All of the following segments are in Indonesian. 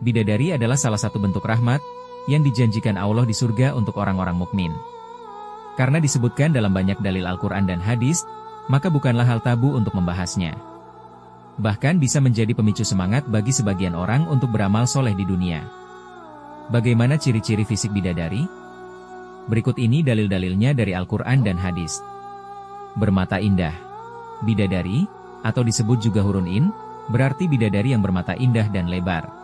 Bidadari adalah salah satu bentuk rahmat yang dijanjikan Allah di surga untuk orang-orang mukmin. Karena disebutkan dalam banyak dalil Al-Quran dan hadis, maka bukanlah hal tabu untuk membahasnya. Bahkan bisa menjadi pemicu semangat bagi sebagian orang untuk beramal soleh di dunia. Bagaimana ciri-ciri fisik bidadari? Berikut ini dalil-dalilnya dari Al-Quran dan hadis. Bermata indah. Bidadari, atau disebut juga hurun in, berarti bidadari yang bermata indah dan lebar.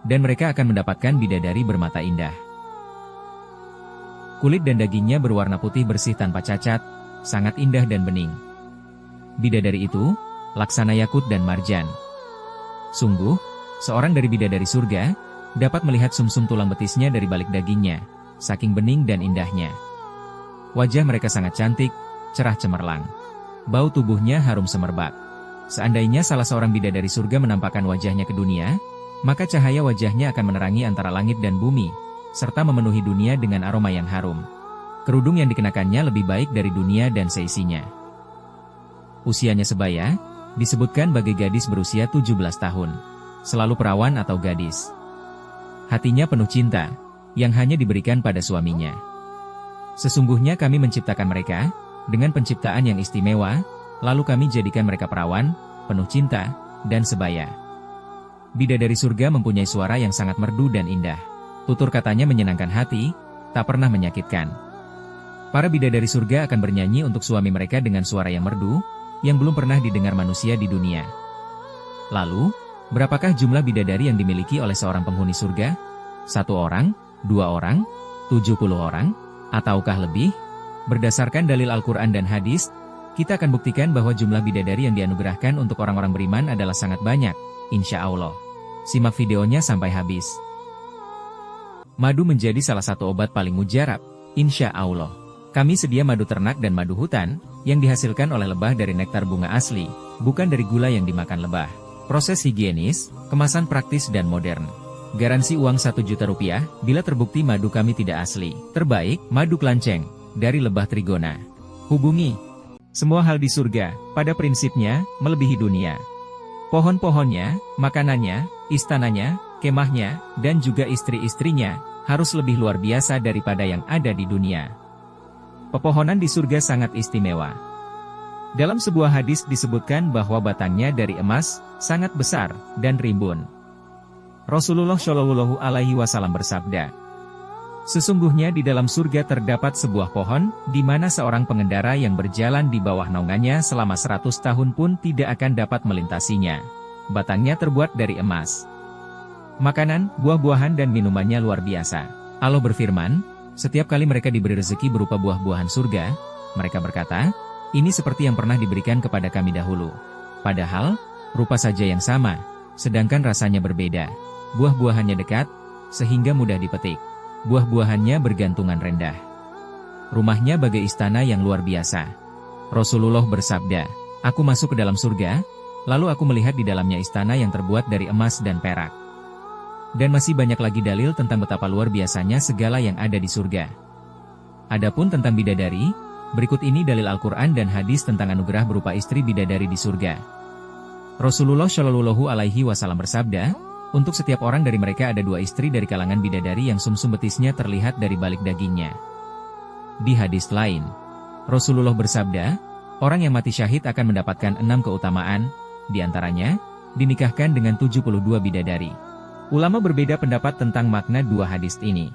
Dan mereka akan mendapatkan bidadari bermata indah. Kulit dan dagingnya berwarna putih bersih tanpa cacat, sangat indah dan bening. Bidadari itu, laksana yakut dan marjan. Sungguh, seorang dari bidadari surga, dapat melihat sumsum tulang betisnya dari balik dagingnya, saking bening dan indahnya. Wajah mereka sangat cantik, cerah cemerlang. Bau tubuhnya harum semerbak. Seandainya salah seorang bidadari surga menampakkan wajahnya ke dunia, maka cahaya wajahnya akan menerangi antara langit dan bumi, serta memenuhi dunia dengan aroma yang harum. Kerudung yang dikenakannya lebih baik dari dunia dan seisinya. Usianya sebaya, disebutkan bagi gadis berusia 17 tahun. Selalu perawan atau gadis. Hatinya penuh cinta, yang hanya diberikan pada suaminya. Sesungguhnya kami menciptakan mereka, dengan penciptaan yang istimewa, lalu kami jadikan mereka perawan, penuh cinta, dan sebaya. Bidadari surga mempunyai suara yang sangat merdu dan indah. Tutur katanya menyenangkan hati, tak pernah menyakitkan. Para bidadari surga akan bernyanyi untuk suami mereka dengan suara yang merdu, yang belum pernah didengar manusia di dunia. Lalu, berapakah jumlah bidadari yang dimiliki oleh seorang penghuni surga? 1 orang, 2 orang, 70 orang, ataukah lebih? Berdasarkan dalil Al-Quran dan hadis, kita akan buktikan bahwa jumlah bidadari yang dianugerahkan untuk orang-orang beriman adalah sangat banyak, insya Allah. Simak videonya sampai habis. Madu menjadi salah satu obat paling mujarab, insya Allah. Kami sedia madu ternak dan madu hutan, yang dihasilkan oleh lebah dari nektar bunga asli, bukan dari gula yang dimakan lebah. Proses higienis, kemasan praktis dan modern. Garansi uang 1 juta rupiah, bila terbukti madu kami tidak asli. Terbaik, madu kelanceng, dari lebah trigona. Hubungi. Semua hal di surga, pada prinsipnya, melebihi dunia. Pohon-pohonnya, makanannya, istananya, kemahnya, dan juga istri-istrinya, harus lebih luar biasa daripada yang ada di dunia. Pepohonan di surga sangat istimewa. Dalam sebuah hadis disebutkan bahwa batangnya dari emas, sangat besar, dan rimbun. Rasulullah Shallallahu Alaihi Wasallam bersabda, sesungguhnya di dalam surga terdapat sebuah pohon, di mana seorang pengendara yang berjalan di bawah naungannya selama 100 tahun pun tidak akan dapat melintasinya. Batangnya terbuat dari emas. Makanan, buah-buahan dan minumannya luar biasa. Allah berfirman, setiap kali mereka diberi rezeki berupa buah-buahan surga, mereka berkata, ini seperti yang pernah diberikan kepada kami dahulu. Padahal, rupa saja yang sama, sedangkan rasanya berbeda. Buah-buahannya dekat, sehingga mudah dipetik. Buah-buahannya bergantungan rendah. Rumahnya bagai istana yang luar biasa. Rasulullah bersabda, aku masuk ke dalam surga, lalu aku melihat di dalamnya istana yang terbuat dari emas dan perak. Dan masih banyak lagi dalil tentang betapa luar biasanya segala yang ada di surga. Adapun tentang bidadari, berikut ini dalil Al-Quran dan hadis tentang anugerah berupa istri bidadari di surga. Rasulullah Shallallahu Alaihi Wasallam bersabda, untuk setiap orang dari mereka ada 2 istri dari kalangan bidadari yang sumsum betisnya terlihat dari balik dagingnya. Di hadis lain, Rasulullah bersabda, orang yang mati syahid akan mendapatkan 6 keutamaan, di antaranya, dinikahkan dengan 72 bidadari. Ulama berbeda pendapat tentang makna 2 hadis ini.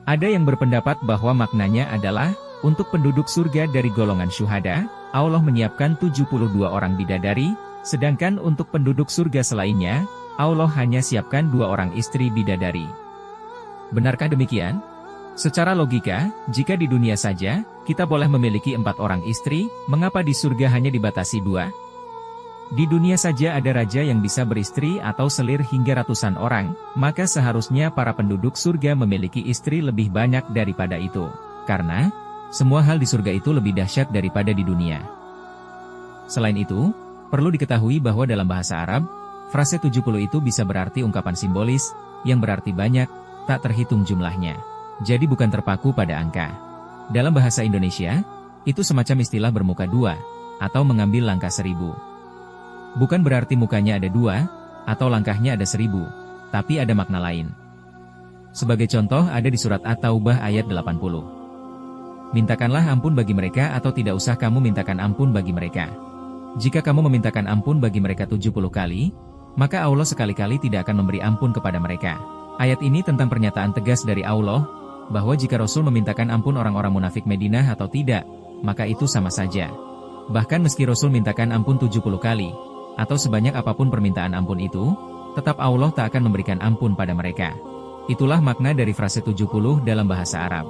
Ada yang berpendapat bahwa maknanya adalah, untuk penduduk surga dari golongan syuhada, Allah menyiapkan 72 orang bidadari, sedangkan untuk penduduk surga selainnya, Allah hanya siapkan 2 orang istri bidadari. Benarkah demikian? Secara logika, jika di dunia saja, kita boleh memiliki 4 orang istri, mengapa di surga hanya dibatasi 2? Di dunia saja ada raja yang bisa beristri atau selir hingga ratusan orang, maka seharusnya para penduduk surga memiliki istri lebih banyak daripada itu. Karena, semua hal di surga itu lebih dahsyat daripada di dunia. Selain itu, perlu diketahui bahwa dalam bahasa Arab, frase 70 itu bisa berarti ungkapan simbolis, yang berarti banyak, tak terhitung jumlahnya. Jadi bukan terpaku pada angka. Dalam bahasa Indonesia, itu semacam istilah bermuka 2, atau mengambil langkah 1000. Bukan berarti mukanya ada 2, atau langkahnya ada 1000, tapi ada makna lain. Sebagai contoh ada di surat At-Taubah ayat 80. Mintakanlah ampun bagi mereka atau tidak usah kamu mintakan ampun bagi mereka. Jika kamu memintakan ampun bagi mereka 70 kali, maka Allah sekali-kali tidak akan memberi ampun kepada mereka. Ayat ini tentang pernyataan tegas dari Allah, bahwa jika Rasul memintakan ampun orang-orang munafik Madinah atau tidak, maka itu sama saja. Bahkan meski Rasul mintakan ampun 70 kali, atau sebanyak apapun permintaan ampun itu, tetap Allah tak akan memberikan ampun pada mereka. Itulah makna dari frase 70 dalam bahasa Arab.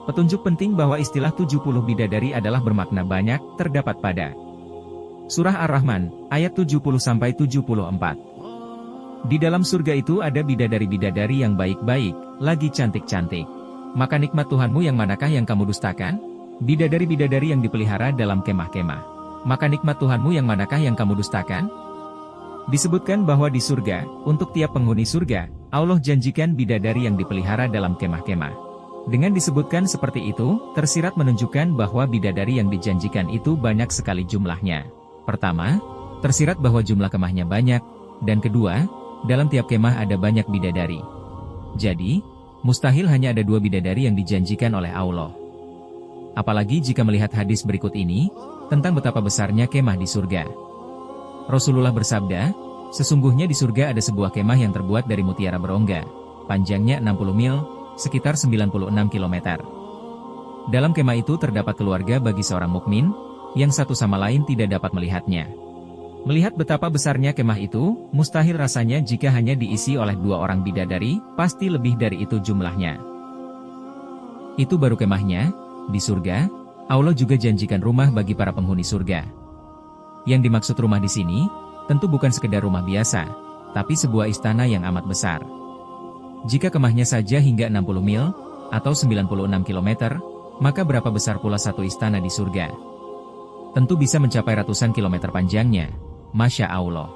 Petunjuk penting bahwa istilah 70 bidadari adalah bermakna banyak, terdapat pada Surah Ar-Rahman, ayat 70-74. Di dalam surga itu ada bidadari-bidadari yang baik-baik, lagi cantik-cantik. Maka nikmat Tuhanmu yang manakah yang kamu dustakan? Bidadari-bidadari yang dipelihara dalam kemah-kemah. Maka nikmat Tuhanmu yang manakah yang kamu dustakan? Disebutkan bahwa di surga, untuk tiap penghuni surga, Allah janjikan bidadari yang dipelihara dalam kemah-kemah. Dengan disebutkan seperti itu, tersirat menunjukkan bahwa bidadari yang dijanjikan itu banyak sekali jumlahnya. Pertama, tersirat bahwa jumlah kemahnya banyak, dan kedua, dalam tiap kemah ada banyak bidadari. Jadi, mustahil hanya ada 2 bidadari yang dijanjikan oleh Allah. Apalagi jika melihat hadis berikut ini, tentang betapa besarnya kemah di surga. Rasulullah bersabda, sesungguhnya di surga ada sebuah kemah yang terbuat dari mutiara berongga, panjangnya 60 mil, sekitar 96 km. Dalam kemah itu terdapat keluarga bagi seorang mukmin, yang satu sama lain tidak dapat melihatnya. Melihat betapa besarnya kemah itu, mustahil rasanya jika hanya diisi oleh 2 orang bidadari, pasti lebih dari itu jumlahnya. Itu baru kemahnya. Di surga, Allah juga janjikan rumah bagi para penghuni surga. Yang dimaksud rumah di sini, tentu bukan sekedar rumah biasa, tapi sebuah istana yang amat besar. Jika kemahnya saja hingga 60 mil, atau 96 km, maka berapa besar pula satu istana di surga? Tentu bisa mencapai ratusan kilometer panjangnya. Masya Allah.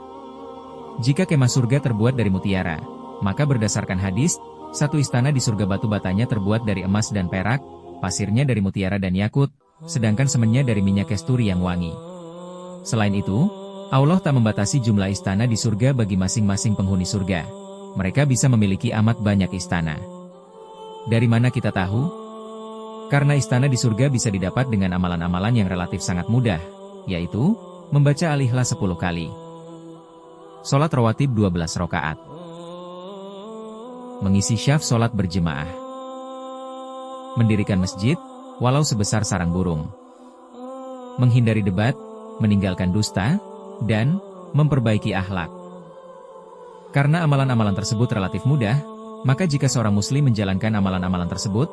Jika kemah surga terbuat dari mutiara, maka berdasarkan hadis, satu istana di surga batu batanya terbuat dari emas dan perak, pasirnya dari mutiara dan yakut, sedangkan semennya dari minyak kasturi yang wangi. Selain itu, Allah tak membatasi jumlah istana di surga bagi masing-masing penghuni surga. Mereka bisa memiliki amat banyak istana. Dari mana kita tahu? Karena istana di surga bisa didapat dengan amalan-amalan yang relatif sangat mudah, yaitu, membaca Al-Ikhlas 10 kali. Sholat rawatib 12 rakaat. Mengisi syaf sholat berjemaah. Mendirikan masjid, walau sebesar sarang burung. Menghindari debat, meninggalkan dusta, dan memperbaiki akhlak. Karena amalan-amalan tersebut relatif mudah, maka jika seorang muslim menjalankan amalan-amalan tersebut,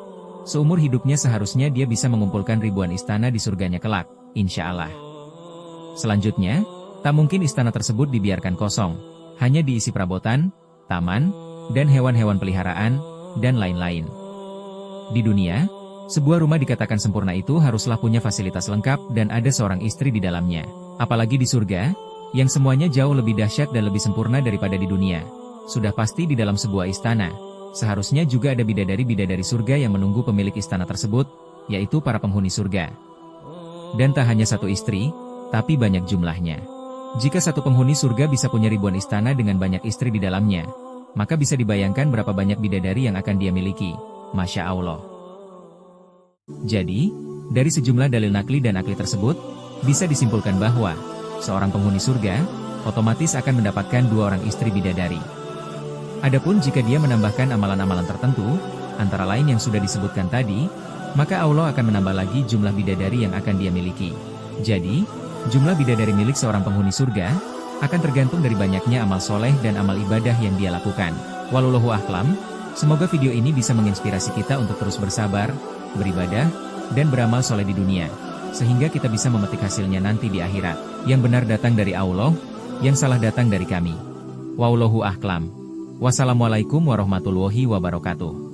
seumur hidupnya seharusnya dia bisa mengumpulkan ribuan istana di surganya kelak, insya Allah. Selanjutnya, tak mungkin istana tersebut dibiarkan kosong, hanya diisi perabotan, taman, dan hewan-hewan peliharaan, dan lain-lain. Di dunia, sebuah rumah dikatakan sempurna itu haruslah punya fasilitas lengkap dan ada seorang istri di dalamnya. Apalagi di surga, yang semuanya jauh lebih dahsyat dan lebih sempurna daripada di dunia. Sudah pasti di dalam sebuah istana, seharusnya juga ada bidadari-bidadari surga yang menunggu pemilik istana tersebut, yaitu para penghuni surga. Dan tak hanya satu istri, tapi banyak jumlahnya. Jika satu penghuni surga bisa punya ribuan istana dengan banyak istri di dalamnya, maka bisa dibayangkan berapa banyak bidadari yang akan dia miliki. Masya Allah. Jadi, dari sejumlah dalil nakli dan akli tersebut, bisa disimpulkan bahwa seorang penghuni surga otomatis akan mendapatkan 2 orang istri bidadari. Adapun jika dia menambahkan amalan-amalan tertentu, antara lain yang sudah disebutkan tadi, maka Allah akan menambah lagi jumlah bidadari yang akan dia miliki. Jadi, jumlah bidadari milik seorang penghuni surga akan tergantung dari banyaknya amal soleh dan amal ibadah yang dia lakukan. Wallahu a'lam. Semoga video ini bisa menginspirasi kita untuk terus bersabar, beribadah, dan beramal soleh di dunia, sehingga kita bisa memetik hasilnya nanti di akhirat. Yang benar datang dari Allah, yang salah datang dari kami. Wallahu a'lam. Wassalamualaikum warahmatullahi wabarakatuh.